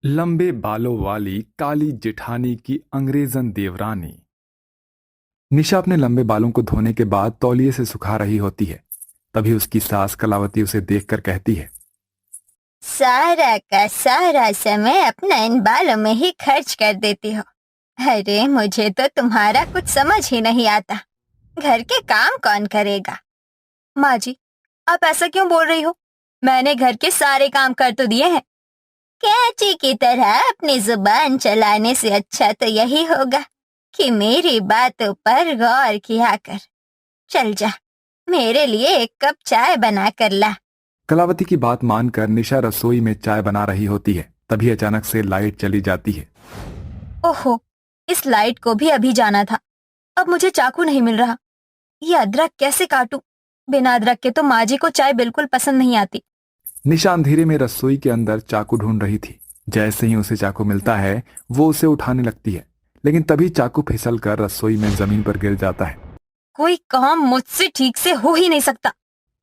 लंबे बालों वाली काली जेठानी की अंग्रेजन देवरानी। निशा अपने लंबे बालों को धोने के बाद तौलिए से सुखा रही होती है। तभी उसकी सास कलावती उसे देखकर कहती है, सारा का सारा समय अपना इन बालों में ही खर्च कर देती हो। अरे मुझे तो तुम्हारा कुछ समझ ही नहीं आता। घर के काम कौन करेगा? माँ जी, आप ऐसा क्यों बोल रही हो? मैंने घर के सारे काम कर तो दिए हैं। कैंची की तरह अपनी जुबान चलाने से अच्छा तो यही होगा कि मेरी बातों पर गौर किया कर। चल जा, मेरे लिए एक कप चाय बना कर ला। कलावती की बात मानकर निशा रसोई में चाय बना रही होती है। तभी अचानक से लाइट चली जाती है। ओहो, इस लाइट को भी अभी जाना था। अब मुझे चाकू नहीं मिल रहा। ये अदरक कैसे काटूं? बिना अदरक के तो माँ जी को चाय बिल्कुल पसंद नहीं आती। निशा अंधेरे में रसोई के अंदर चाकू ढूंढ रही थी। जैसे ही उसे चाकू मिलता है वो उसे उठाने लगती है, लेकिन तभी चाकू फिसल कर रसोई में जमीन पर गिर जाता है। कोई काम मुझसे ठीक से हो ही नहीं सकता।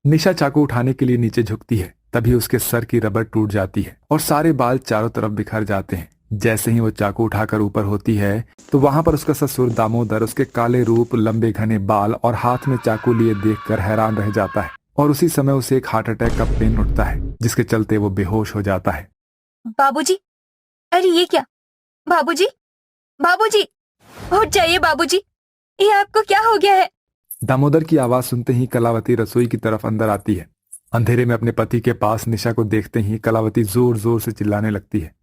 निशा चाकू उठाने के लिए नीचे झुकती है। तभी उसके सर की रबड़ टूट जाती है और सारे बाल चारों तरफ बिखर जाते हैं। जैसे ही वो चाकू उठाकर ऊपर होती है तो वहां पर उसका ससुर दामोदर उसके काले रूप, लंबे घने बाल और हाथ में चाकू लिए देखकर हैरान रह जाता है। और उसी समय उसे एक हार्ट अटैक का पेन उठता है, जिसके चलते वो बेहोश हो जाता है। बाबूजी, अरे ये क्या? बाबूजी, बाबूजी, उठ जाइए बाबूजी। ये आपको क्या हो गया है? दामोदर की आवाज सुनते ही कलावती रसोई की तरफ अंदर आती है। अंधेरे में अपने पति के पास निशा को देखते ही कलावती जोर जोर से चिल्लाने लगती है।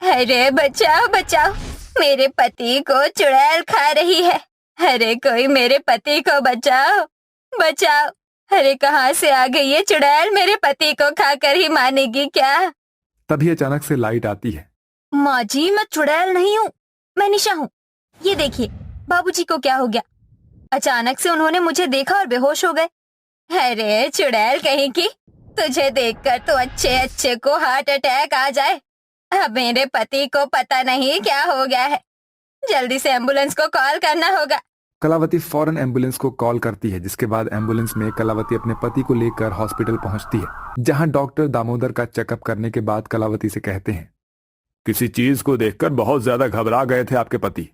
अरे बचाओ बचाओ, मेरे पति को चुड़ैल खा रही है। अरे कोई मेरे पति को बचाओ, बचाओ। अरे कहाँ से आ गई ये चुड़ैल? मेरे पति को खाकर ही मानेगी क्या? तभी अचानक से लाइट आती है। माँ जी, मैं चुड़ैल नहीं हूँ, मैं निशा हूँ। ये देखिए, बाबूजी को क्या हो गया? अचानक से उन्होंने मुझे देखा और बेहोश हो गए। अरे चुड़ैल कहीं की, तुझे देखकर तो अच्छे अच्छे को हार्ट अटैक आ जाए। अब मेरे पति को पता नहीं क्या हो गया है। जल्दी से एम्बुलेंस को कॉल करना होगा। कलावती फौरन एम्बुलेंस को कॉल करती है, जिसके बाद एम्बुलेंस में कलावती अपने पति को लेकर हॉस्पिटल पहुंचती है, जहां डॉक्टर दामोदर का चेकअप करने के बाद कलावती से कहते हैं, किसी चीज को देखकर बहुत ज्यादा घबरा गए थे आपके पति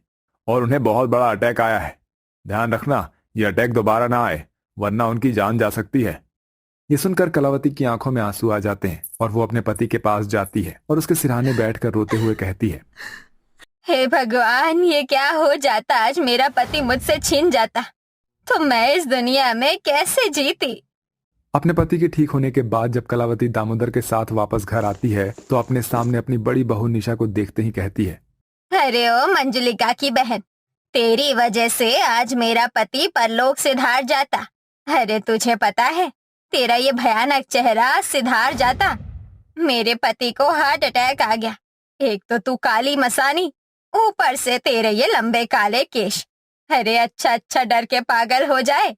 और उन्हें बहुत बड़ा अटैक आया है। ध्यान रखना ये अटैक दोबारा ना आए, वरना उनकी जान जा सकती है। ये सुनकर कलावती की आंखों में आंसू आ जाते हैं और वो अपने पति के पास जाती है और उसके सिरहाने बैठकर रोते हुए कहती है, हे भगवान, ये क्या हो जाता? आज मेरा पति मुझसे छीन जाता तो मैं इस दुनिया में कैसे जीती। अपने पति के ठीक होने के बाद जब कलावती दामोदर के साथ वापस घर आती है तो अपने सामने अपनी बड़ी बहू निशा को देखते ही कहती है, अरे ओ मंजुलिका की बहन, तेरी वजह से आज मेरा पति परलोक सिधार जाता। अरे तुझे पता है, तेरा ये भयानक चेहरा सिधार जाता। मेरे पति को हार्ट अटैक आ गया। एक तो तू काली मसानी, ऊपर से तेरे ये लंबे काले केश। अरे अच्छा अच्छा डर के पागल हो जाए।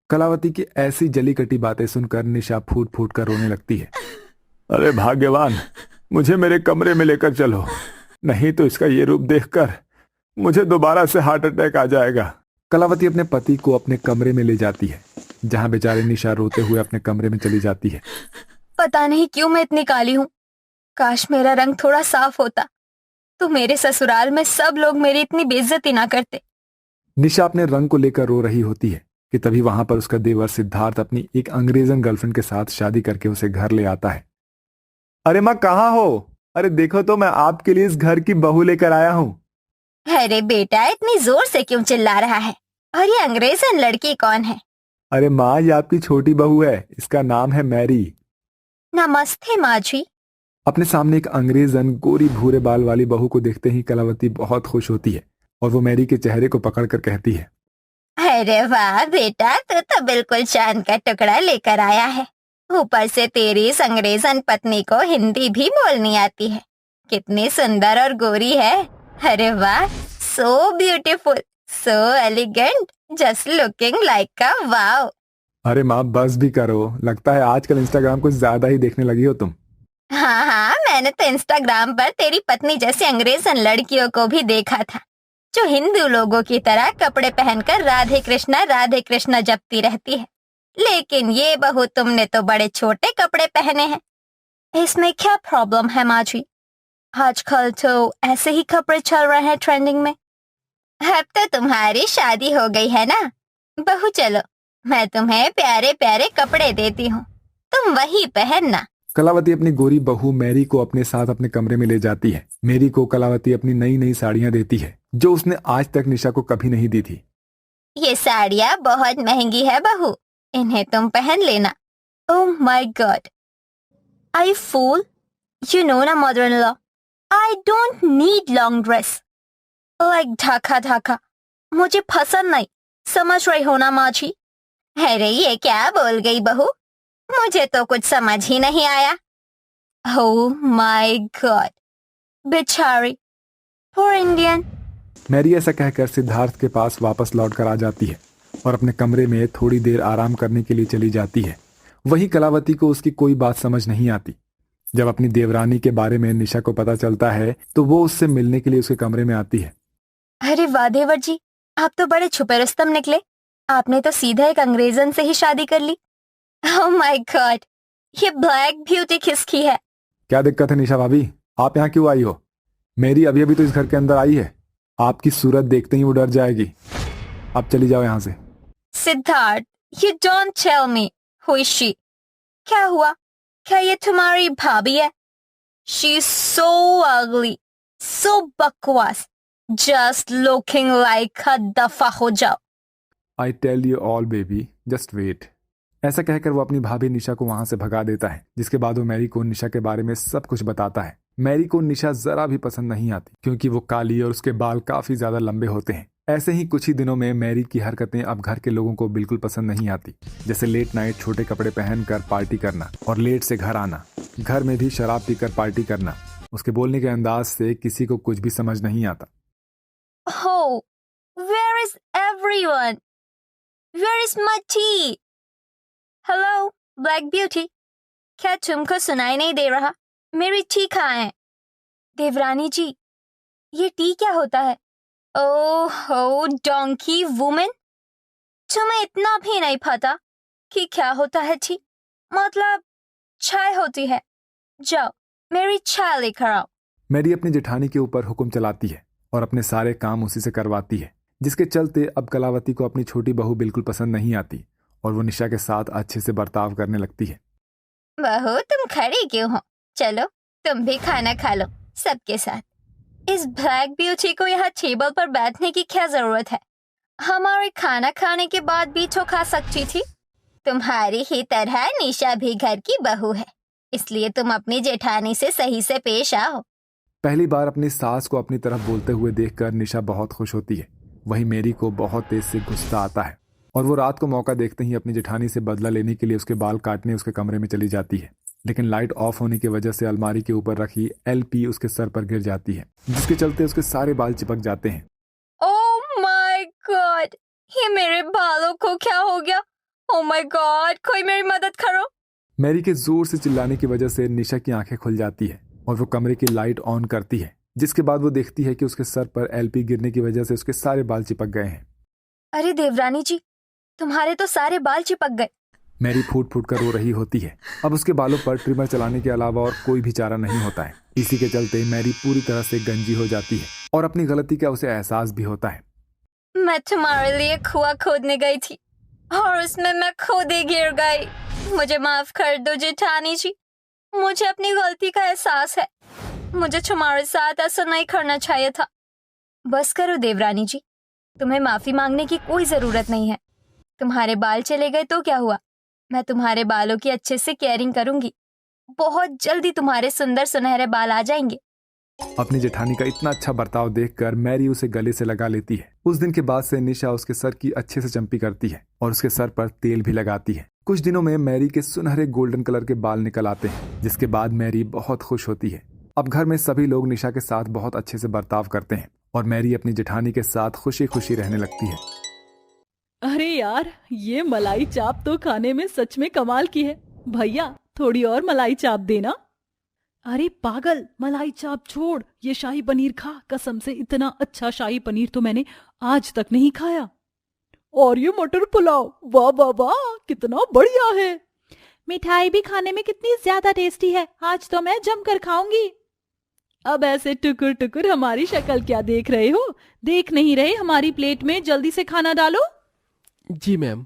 कलावती की ऐसी जली कटी बातें सुनकर निशा फूट फूट कर रोने लगती है। अरे भाग्यवान, मुझे मेरे कमरे में लेकर चलो, नहीं तो इसका ये रूप देखकर मुझे दोबारा से हार्ट अटैक आ जाएगा। कलावती अपने पति को अपने कमरे में ले जाती है, जहां बेचारी निशा रोते हुए अपने कमरे में चली जाती है। पता नहीं क्यों मैं इतनी काली हूँ। काश मेरा रंग थोड़ा साफ होता तो मेरे ससुराल में सब लोग मेरी इतनी बेइज्जती ना करते। निशा अपने रंग को लेकर रो रही होती है कि तभी वहां पर उसका देवर सिद्धार्थ अपनी एक अंग्रेजन गर्लफ्रेंड के साथ शादी करके उसे घर ले आता है। अरे माँ, कहाँ हो? अरे देखो तो मैं आपके लिए इस घर की बहू लेकर आया हूँ। अरे बेटा, इतनी जोर से क्यों चिल्ला रहा है? और ये अंग्रेजन लड़की कौन है? अरे माँ, ये आपकी छोटी बहू है, इसका नाम है मैरी। नमस्ते माँ जी। अपने सामने एक अंग्रेजन गोरी भूरे बाल वाली बहू को देखते ही कलावती बहुत खुश होती है और वो मैरी के चेहरे को पकड़कर कहती है, अरे वाह बेटा, तू तो बिल्कुल चांद का टुकड़ा लेकर आया है। ऊपर से तेरी इस अंग्रेजन पत्नी को हिंदी भी बोलनी आती है। कितनी सुंदर और गोरी है। अरे वाह, so beautiful, so elegant, just looking like a wow. अरे माँ बस भी करो, लगता है आजकल इंस्टाग्राम कुछ ज्यादा ही देखने लगी हो तुम। हाँ हाँ, मैंने तो इंस्टाग्राम पर तेरी पत्नी जैसी अंग्रेजन लड़कियों को भी देखा था, जो हिंदू लोगों की तरह कपड़े पहनकर राधे कृष्णा जपती रहती है। लेकिन ये बहू, तुमने तो बड़े छोटे कपड़े पहने हैं। इसमें क्या प्रॉब्लम है माँ जी? आजकल तो ऐसे ही कपड़े चल रहे हैं ट्रेंडिंग में। अब तो तुम्हारी शादी हो गई है ना बहू, चलो मैं तुम्हें प्यारे प्यारे कपड़े देती हूँ, तुम वही पहनना। कलावती अपनी गोरी बहू मैरी को अपने साथ अपने कमरे में ले जाती है। मैरी को कलावती अपनी नई नई साड़ियां देती है जो उसने आज तक निशा को कभी नहीं दी थी। ये साड़ियाँ बहुत महंगी है बहू, इन्हें तुम पहन लेना। Oh my God, I fool, you know ना mother in law, I don't need long dress like ढाका ढाका, मुझे पसंद नहीं, समझ रही हो ना माँ जी? अरे ये क्या बोल गई बहू, मुझे तो कुछ समझ ही नहीं आया। ओह माय गॉड, बेचारी, पोर इंडियन। मैरी ऐसा कहकर सिद्धार्थ के पास वापस लौट कर आ जाती है और अपने कमरे में थोड़ी देर आराम करने के लिए चली जाती है। वहीं कलावती को उसकी कोई बात समझ नहीं आती। जब अपनी देवरानी के बारे में निशा को पता चलता है तो वो उससे मिलने के लिए उसके कमरे में आती है। अरे वाह देवर जी, आप तो बड़े छुपे रुस्तम निकले, आपने तो सीधा एक अंग्रेजन से ही शादी कर ली। ओह माय गॉड, ये ब्लैक ब्यूटी किसकी है? क्या दिक्कत है निशा भाभी, आप यहाँ क्यों आई हो? मेरी अभी अभी तो इस घर के अंदर आई है, आपकी सूरत देखते ही वो डर जाएगी। अब चली जाओ यहाँ से। Siddharth, you don't tell me, who is she? क्या हुआ, क्या ये तुम्हारी भाभी है? शी इज सो अगली, सो बकवास, जस्ट लुकिंग लाइक अ दफा हो जाओ। I tell you all baby, just wait. ऐसा कहकर वो अपनी भाभी निशा को वहां से भगा देता है, जिसके बाद वो मैरी को निशा के बारे में सब कुछ बताता है। मैरी को निशा जरा भी पसंद नहीं आती क्योंकि वो काली और उसके बाल काफी ज्यादा लंबे होते हैं। ऐसे ही कुछ ही दिनों में मैरी की हरकतें अब घर के लोगों को बिल्कुल पसंद नहीं आती, जैसे लेट नाइट छोटे कपड़े पहनकर पार्टी करना और लेट से घर आना, घर में भी शराब पीकर पार्टी करना। उसके बोलने के अंदाज से किसी को कुछ भी समझ नहीं आता। Oh, where is everyone? Where is my tea? Hello, Black Beauty. क्या तुमको सुनाई नहीं दे रहा? मेरी टी कहाँ है? देवरानी जी, ये टी क्या होता है? ओह हो डोंकी वुमन, तुम्हें इतना भी नहीं पता कि क्या होता है टी? मतलब चाय होती है। जाओ मेरी चाय लेकर आओ। मैरी अपनी जेठानी के ऊपर हुक्म चलाती है और अपने सारे काम उसी से करवाती है, जिसके चलते अब कलावती को अपनी छोटी बहू बिल्कुल पसंद नहीं आती और वो निशा के साथ अच्छे से बर्ताव करने लगती है। बहू तुम खड़ी क्यों हो? चलो तुम भी खाना खा लो सबके साथ। इस ब्लैक ब्यूटी को यहाँ टेबल पर बैठने की क्या जरूरत है? हमारे खाना खाने के बाद भी तो खा सकती थी। तुम्हारी ही तरह निशा भी घर की बहू है, इसलिए तुम अपनी जेठानी से सही से पेश आओ। पहली बार अपनी सास को अपनी तरफ बोलते हुए देखकर निशा बहुत खुश होती है। वहीं मेरी को बहुत तेज से गुस्सा आता है और वो रात को मौका देखते ही अपनी जेठानी से बदला लेने के लिए उसके बाल काटने उसके कमरे में चली जाती है। लेकिन लाइट ऑफ होने की वजह से अलमारी के ऊपर रखी एलपी उसके सर पर गिर जाती है, जिसके चलते उसके सारे बाल चिपक जाते हैं। ओह माय गॉड, ये मेरे बालों को क्या हो गया? ओह माय गॉड, कोई मेरी मदद करो। मैरी के जोर से चिल्लाने की वजह से निशा की आंखें खुल जाती है और वो कमरे की लाइट ऑन करती है, जिसके बाद वो देखती है कि उसके सर पर एलपी गिरने की वजह से उसके सारे बाल चिपक गए हैं। अरे देवरानी जी, तुम्हारे तो सारे बाल चिपक गए। मैरी फूट फूट कर रो रही होती है। अब उसके बालों पर ट्रिमर चलाने के अलावा और कोई भी चारा नहीं होता है। इसी के चलते मैरी पूरी तरह से गंजी हो जाती है और अपनी गलती का उसे एहसास भी होता है। मैं तुम्हारे लिए कुआं खोदने गई थी और उसमें मैं खुद ही गिर गई। मुझे माफ कर दो जेठानी जी, मुझे अपनी गलती का एहसास है। मुझे तुम्हारे साथ ऐसा नहीं करना चाहिए था। बस करो देवरानी जी, तुम्हें माफी मांगने की कोई जरूरत नहीं है। तुम्हारे बाल चले गए तो क्या हुआ, मैं तुम्हारे बालों की अच्छे से केयरिंग करूंगी। बहुत जल्दी तुम्हारे सुंदर सुनहरे बाल आ जाएंगे। अपनी जेठानी का इतना अच्छा बर्ताव देखकर मैरी उसे गले से लगा लेती है। उस दिन के बाद से निशा उसके सर की अच्छे से चंपी करती है और उसके सर पर तेल भी लगाती है। कुछ दिनों में मैरी के सुनहरे गोल्डन कलर के बाल निकल आते हैं, जिसके बाद मैरी बहुत खुश होती है। अब घर में सभी लोग निशा के साथ बहुत अच्छे से बर्ताव करते हैं और मैरी अपनी जेठानी के साथ खुशी खुशी रहने लगती है। अरे यार, ये मलाई चाप तो खाने में सच में कमाल की है। भैया थोड़ी और मलाई चाप देना। अरे पागल, मलाई चाप छोड़, ये शाही पनीर खा। कसम से इतना अच्छा शाही पनीर तो मैंने आज तक नहीं खाया। और ये मटर पुलाव, वाह वाह वाह, कितना बढ़िया है। मिठाई भी खाने में कितनी ज्यादा टेस्टी है, आज तो मैं जमकर खाऊंगी। अब ऐसे टुकुर टुकुर हमारी शक्ल क्या देख रहे हो? देख नहीं रहे हमारी प्लेट में? जल्दी से खाना डालो। जी मैम।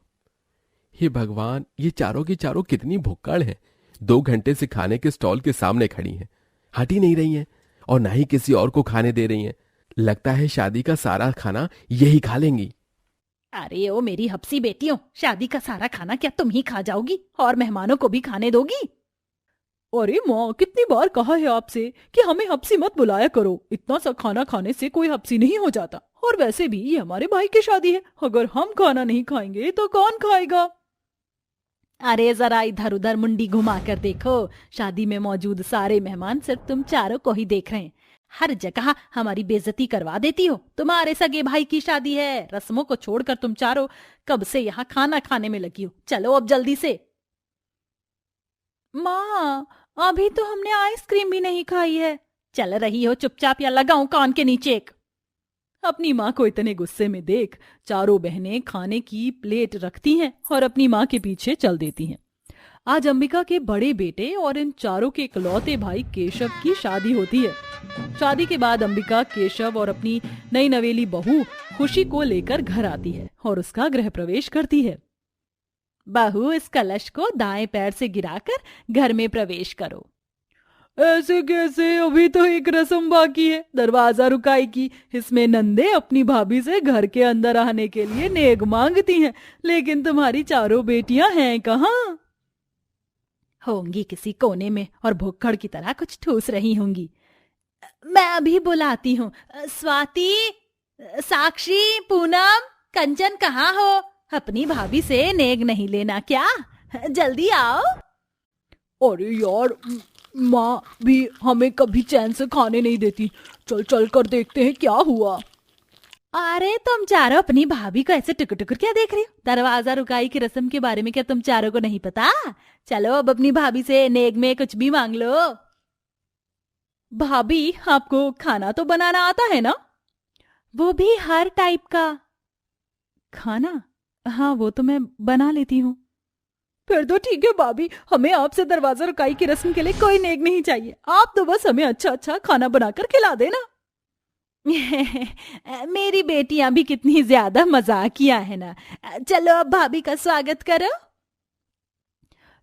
हे भगवान, ये चारों की चारों कितनी भुक्कड़ हैं। 2 घंटे से खाने के स्टॉल के सामने खड़ी हैं, हट ही नहीं रही हैं और ना ही किसी और को खाने दे रही हैं। लगता है शादी का सारा खाना यही खा लेंगी। अरे ओ मेरी हपसी बेटियों, शादी का सारा खाना क्या तुम ही खा जाओगी और मेहमानों को भी खाने दोगी? अरे माँ, कितनी बार कहा है आपसे कि हमें हपसी मत बुलाया करो। इतना सा खाना खाने से कोई हपसी नहीं हो जाता। और वैसे भी ये हमारे भाई की शादी है, अगर हम खाना नहीं खाएंगे तो कौन खाएगा? अरे जरा इधर उधर मुंडी घुमा कर देखो, शादी में मौजूद सारे मेहमान सिर्फ तुम चारों को ही देख रहे हैं। हर जगह हमारी बेइज्जती करवा देती हो। तुम्हारे सगे भाई की शादी है, रस्मों को छोड़कर तुम चारों कब से यहाँ खाना खाने में लगी हो। चलो अब जल्दी से। माँ, अभी तो हमने आइसक्रीम भी नहीं खाई है। चल रही हो चुपचाप या लगाऊं कान के नीचे एक? अपनी माँ को इतने गुस्से में देख चारों बहनें खाने की प्लेट रखती हैं और अपनी माँ के पीछे चल देती हैं। आज अंबिका के बड़े बेटे और इन चारों के इकलौते भाई केशव की शादी होती है। शादी के बाद अंबिका केशव और अपनी नई नवेली बहू खुशी को लेकर घर आती है और उसका गृह प्रवेश करती है। बहू, इस कलश को दाएं पैर से गिराकर घर में प्रवेश करो। ऐसे कैसे? अभी तो एक रस्म बाकी है, दरवाजा रुकाई की। इसमें नंदे अपनी भाभी से घर के अंदर आने के लिए नेक मांगती हैं, लेकिन तुम्हारी चारों बेटियां हैं कहाँ? होंगी किसी कोने में और भुक्कड़ की तरह कुछ ठूस रही होंगी। मैं अभी बुलाती हूँ। स्वाति, साक्षी, पूनम, कंचन कहाँ हो? अपनी भाभी से नेग नहीं लेना क्या? जल्दी आओ। अरे यार, माँ भी हमें कभी चैन से खाने नहीं देती। चल चल कर देखते हैं क्या हुआ। अरे तुम चारों अपनी भाभी को ऐसे टुकुर टुकुर क्या देख रही हो? दरवाजा रुकाई की रस्म के बारे में क्या तुम चारों को नहीं पता? चलो अब अपनी भाभी से नेग में कुछ भी मांग लो। भाभी, आपको खाना तो बनाना आता है ना? वो भी हर टाइप का खाना? हाँ, वो तो मैं बना लेती हूँ। फिर तो ठीक है भाभी, हमें आपसे दरवाजा रुकाई की रस्म के लिए कोई नेक नहीं चाहिए। आप तो बस हमें अच्छा अच्छा खाना बनाकर खिला देना। मेरी बेटियां भी कितनी ज्यादा मजाकिया है ना। चलो अब भाभी का स्वागत करो।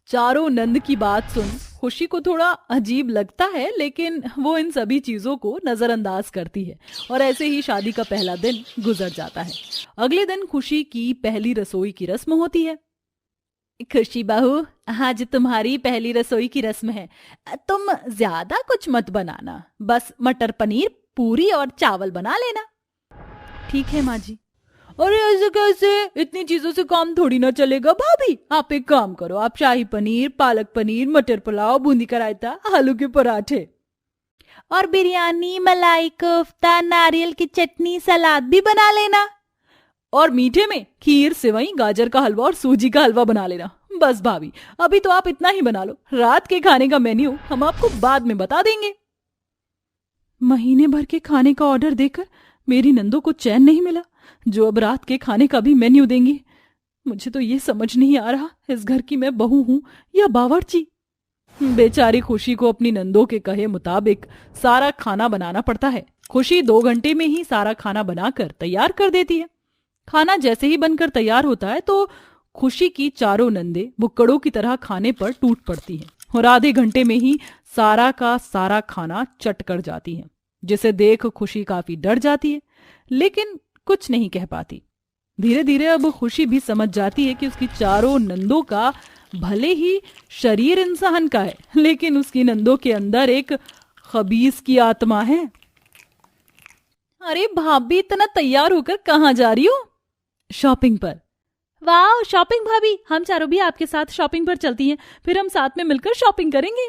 चारों नंद की बात सुन खुशी को थोड़ा अजीब लगता है, लेकिन वो इन सभी चीजों को नजरअंदाज करती है और ऐसे ही शादी का पहला दिन गुजर जाता है। अगले दिन खुशी की पहली रसोई की रस्म होती है। खुशी बहू, आज तुम्हारी पहली रसोई की रस्म है। तुम ज्यादा कुछ मत बनाना, बस मटर पनीर, पूरी और चावल बना लेना। ठीक है माँ जी। अरे ऐसे कैसे? इतनी चीजों से काम थोड़ी ना चलेगा भाभी। आप एक काम करो, आप शाही पनीर, पालक पनीर, मटर पुलाव, बूंदी का रायता, आलू के पराठे और बिरयानी, मलाई कोफ्ता, नारियल की चटनी, सलाद भी बना लेना। और मीठे में खीर, सेवई, गाजर का हलवा और सूजी का हलवा बना लेना। बस भाभी, अभी तो आप इतना ही बना लो। रात के खाने का मेन्यू हम आपको बाद में बता देंगे। महीने भर के खाने का ऑर्डर देकर मेरी नंदों को चैन नहीं मिला, जो अब रात के खाने का भी मेन्यू देंगी। मुझे तो ये समझ नहीं आ रहा, इस घर की मैं बहू हूं या बावर्ची। बेचारी खुशी को अपनी नंदों के कहे मुताबिक सारा खाना बनाना पड़ता है। खुशी 2 घंटे में ही सारा खाना बनाकर तैयार कर देती है। खाना जैसे ही बनकर तैयार होता है तो खुशी की चारों नंदे बुक्कड़ों की तरह खाने पर टूट पड़ती हैं और आधे घंटे में ही सारा का सारा खाना चट कर जाती हैं, जिसे देख खुशी काफी डर जाती है, लेकिन कुछ नहीं कह पाती। धीरे धीरे अब खुशी भी समझ जाती है कि उसकी चारों नंदों का भले ही शरीर इंसान का है, लेकिन उसकी नंदों के अंदर एक खबीस की आत्मा है। अरे भाभी, इतना तैयार होकर कहाँ जा रही हो? शॉपिंग पर। वाह शॉपिंग भाभी, हम चारों भी आपके साथ शॉपिंग पर चलती हैं, फिर हम साथ में मिलकर शॉपिंग करेंगे।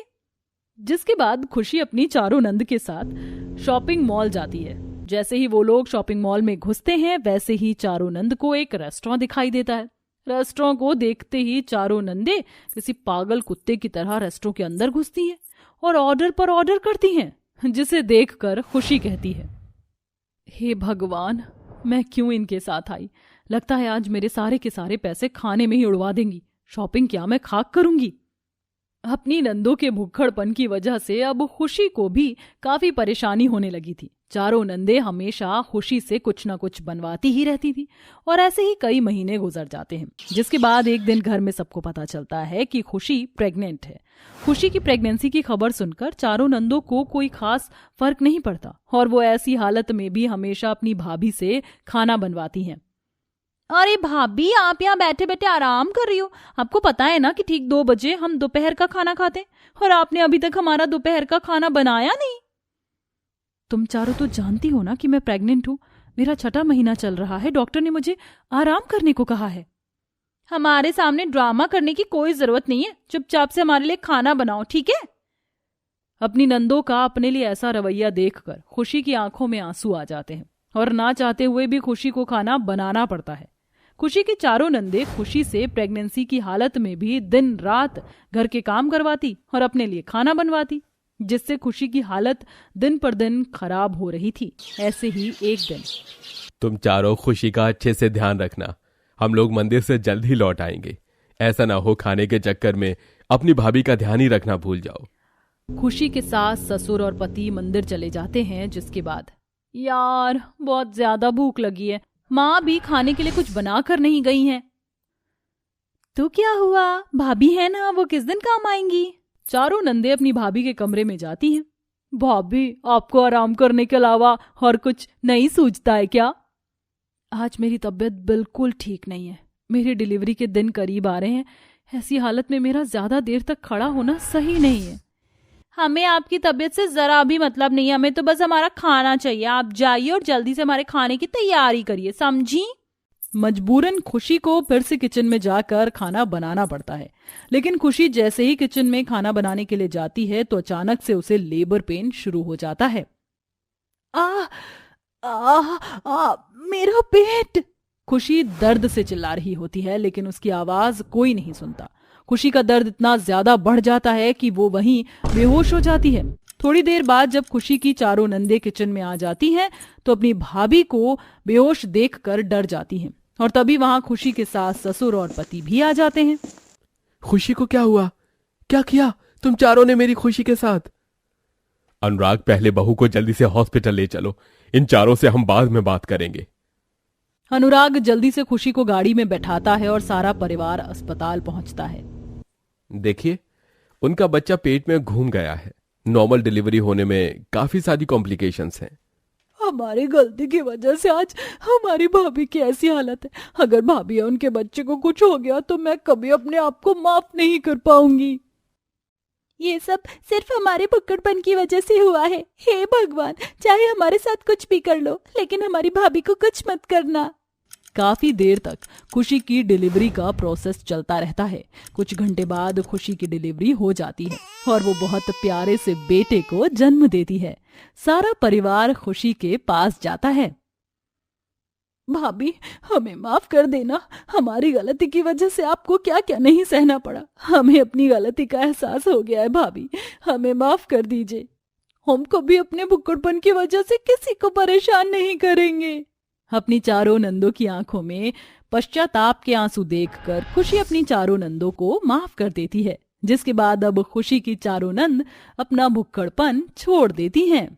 जिसके बाद खुशी अपनी चारों नंद के साथ शॉपिंग मॉल जाती है। जैसे ही वो लोग शॉपिंग मॉल में घुसते हैं, वैसे ही चारों नंद को एक रेस्टोरेंट दिखाई देता है। रेस्टोरेंट को देखते ही चारों नंदे किसी पागल कुत्ते की तरह रेस्टोरेंट के अंदर घुसती हैं और ऑर्डर पर ऑर्डर करती हैं, जिसे देखकर खुशी कहती है, हे भगवान, मैं क्यों इनके साथ आई? लगता है आज मेरे सारे के सारे पैसे खाने में ही उड़वा देंगी। शॉपिंग क्या मैं खाक करूंगी। अपनी नंदों के भुक्खड़पन की वजह से अब खुशी को भी काफी परेशानी होने लगी थी। चारों नंदे हमेशा खुशी से कुछ न कुछ बनवाती ही रहती थी और ऐसे ही कई महीने गुजर जाते हैं, जिसके बाद एक दिन घर में सबको पता चलता है कि खुशी प्रेग्नेंट है। खुशी की प्रेगनेंसी की खबर सुनकर चारों नंदों को कोई खास फर्क नहीं पड़ता और वो ऐसी हालत में भी हमेशा अपनी भाभी से खाना बनवाती हैं। अरे भाभी, आप यहाँ बैठे बैठे आराम कर रही हो। आपको पता है ना कि ठीक 2 बजे हम दोपहर का खाना खाते हैं और आपने अभी तक हमारा दोपहर का खाना बनाया नहीं। तुम चारों तो जानती हो ना कि मैं प्रेग्नेंट हूँ। मेरा 6वां महीना चल रहा है। डॉक्टर ने मुझे आराम करने को कहा है। हमारे सामने ड्रामा करने की कोई जरूरत नहीं है। चुपचाप से हमारे लिए खाना बनाओ, ठीक है? अपनी नंदों का अपने लिए ऐसा रवैया देखकर खुशी की आंखों में आंसू आ जाते हैं और ना चाहते हुए भी खुशी को खाना बनाना पड़ता है। खुशी की चारों नंदे खुशी से प्रेगनेंसी की हालत में भी दिन रात घर के काम करवाती और अपने लिए खाना बनवाती, जिससे खुशी की हालत दिन पर दिन खराब हो रही थी। ऐसे ही एक दिन, तुम चारों खुशी का अच्छे से ध्यान रखना। हम लोग मंदिर से जल्द ही लौट आएंगे। ऐसा ना हो खाने के चक्कर में अपनी भाभी का ध्यान ही रखना भूल जाओ। खुशी के सास, ससुर और पति मंदिर चले जाते हैं, जिसके बाद यार बहुत ज्यादा भूख लगी है। माँ भी खाने के लिए कुछ बना कर नहीं गई हैं। तो क्या हुआ, भाभी है ना, वो किस दिन काम आएंगी? चारों नंदे अपनी भाभी के कमरे में जाती हैं। भाभी, आपको आराम करने के अलावा और कुछ नहीं सूझता है क्या? आज मेरी तबीयत बिल्कुल ठीक नहीं है। मेरी डिलीवरी के दिन करीब आ रहे हैं। ऐसी हालत में मेरा ज्यादा देर तक खड़ा होना सही नहीं है। हमें आपकी तबीयत से जरा भी मतलब नहीं है। हमें तो बस हमारा खाना चाहिए। आप जाइए और जल्दी से हमारे खाने की तैयारी करिए, समझी? मजबूरन खुशी को फिर से किचन में जाकर खाना बनाना पड़ता है। लेकिन खुशी जैसे ही किचन में खाना बनाने के लिए जाती है तो अचानक से उसे लेबर पेन शुरू हो जाता है। आ, आ, आ, मेरा पेट! खुशी दर्द से चिल्ला रही होती है, लेकिन उसकी आवाज कोई नहीं सुनता। खुशी का दर्द इतना ज्यादा बढ़ जाता है कि वो वहीं बेहोश हो जाती है। थोड़ी देर बाद जब खुशी की चारों नंदे किचन में आ जाती हैं तो अपनी भाभी को बेहोश देखकर डर जाती हैं और तभी वहां खुशी के सास, ससुर और पति भी आ जाते हैं। खुशी को क्या हुआ? क्या किया तुम चारों ने मेरी खुशी के साथ? अनुराग, पहले बहू को जल्दी से हॉस्पिटल ले चलो। इन चारों से हम बाद में बात करेंगे। अनुराग जल्दी से खुशी को गाड़ी में बैठाता है और सारा परिवार अस्पताल पहुंचता है। देखिए, उनका बच्चा पेट में घूम गया है। नॉर्मल डिलीवरी होने में काफी सारी कॉम्प्लिकेशंस हैं। हमारी गलती की वजह से आज हमारी भाभी की ऐसी हालत है। अगर भाभी या उनके बच्चे को कुछ हो गया तो मैं कभी अपने आप को माफ नहीं कर पाऊंगी। ये सब सिर्फ हमारे भुक्कड़पन की वजह से हुआ है। हे भगवान, चाहे हमारे साथ कुछ भी कर लो, लेकिन हमारी भाभी को कुछ मत करना। काफी देर तक खुशी की डिलीवरी का प्रोसेस चलता रहता है। कुछ घंटे बाद खुशी की डिलीवरी हो जाती है और वो बहुत प्यारे से बेटे को जन्म देती है। सारा परिवार खुशी के पास जाता है। भाभी, हमें माफ कर देना। हमारी गलती की वजह से आपको क्या क्या नहीं सहना पड़ा। हमें अपनी गलती का एहसास हो गया है। भाभी, हमें माफ कर दीजिए। हम कभी अपने भुक्कड़पन की वजह से किसी को परेशान नहीं करेंगे। अपनी चारों नंदों की आंखों में पश्चाताप के आंसू देखकर खुशी अपनी चारों नंदों को माफ कर देती है, जिसके बाद अब खुशी की चारों नंद अपना भुक्कड़पन छोड़ देती हैं।